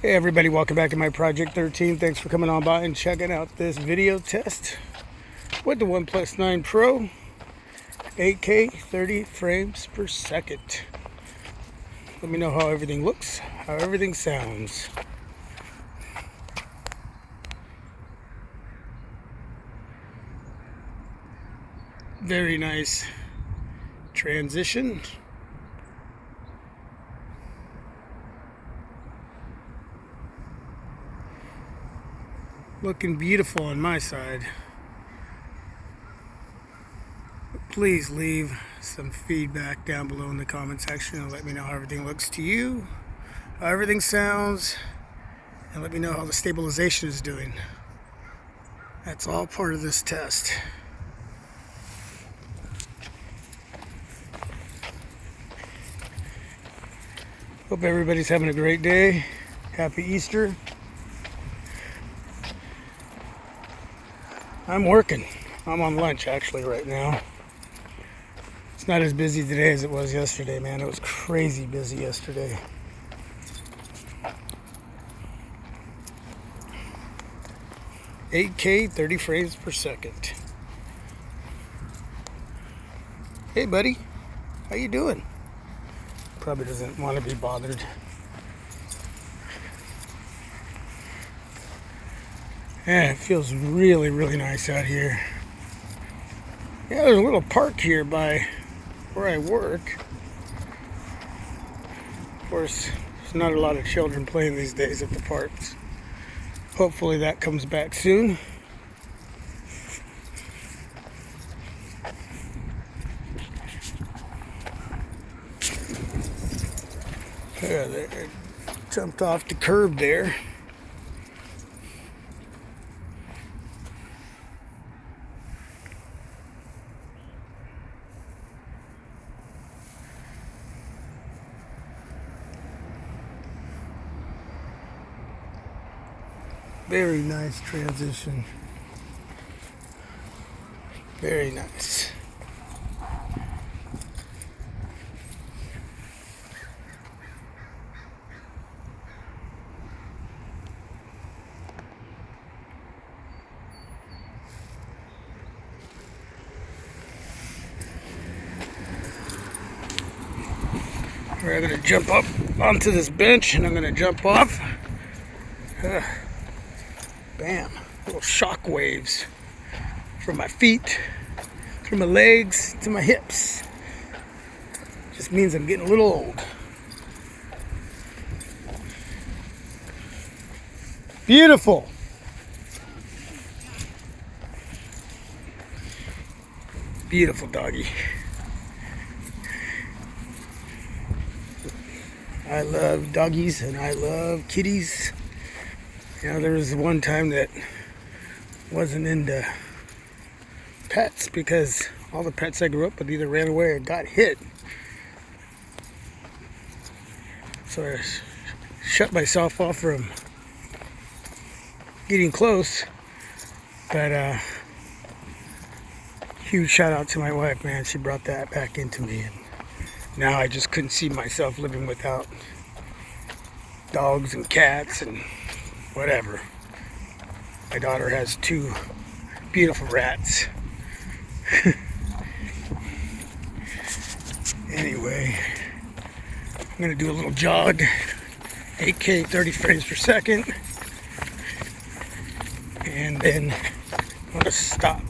Hey everybody, welcome back to my Project 13. Thanks for coming on by and checking out this video test with the OnePlus 9 Pro, 8K 30 frames per second. Let me know how everything looks, how everything sounds. Very nice transition. Looking beautiful on my side. Please leave some feedback down below in the comment section and let me know how everything looks to you, how everything sounds, and let me know how the stabilization is doing. That's all part of this test. Hope everybody's having a great day. Happy Easter. I'm working. I'm on lunch actually right now. It's not as busy today as it was yesterday, man. It was crazy busy yesterday. "8K 30 frames per second." Hey buddy, how you doing? Probably doesn't want to be bothered. Yeah, it feels really nice out here. Yeah, there's a little park here by where I work. Of course, there's not a lot of children playing these days at the parks. Hopefully that comes back soon. Yeah, they jumped off the curb there. Very nice transition. Very nice. We're going to jump up onto this bench and I'm going to jump off. Bam, little shock waves from my feet, through my legs, to my hips. Just means I'm getting a little old. Beautiful. Beautiful doggy. I love doggies and I love kitties. You know, there was one time that wasn't into pets because all the pets I grew up with either ran away or got hit. So I shut myself off from getting close. But huge shout out to my wife, man. She brought that back into me. And now I just couldn't see myself living without dogs and cats and whatever. My daughter has 2 beautiful rats. Anyway, I'm gonna do a little jog, 8K 30 frames per second, and then I'm gonna stop.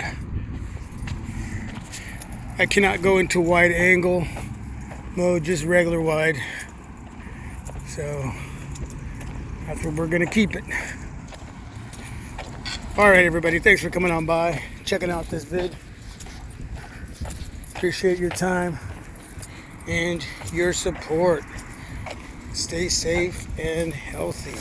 I cannot go into wide angle mode, just regular wide, so that's where we're gonna keep it. Alright everybody, thanks for coming on by, checking out this vid. Appreciate your time and your support. Stay safe and healthy.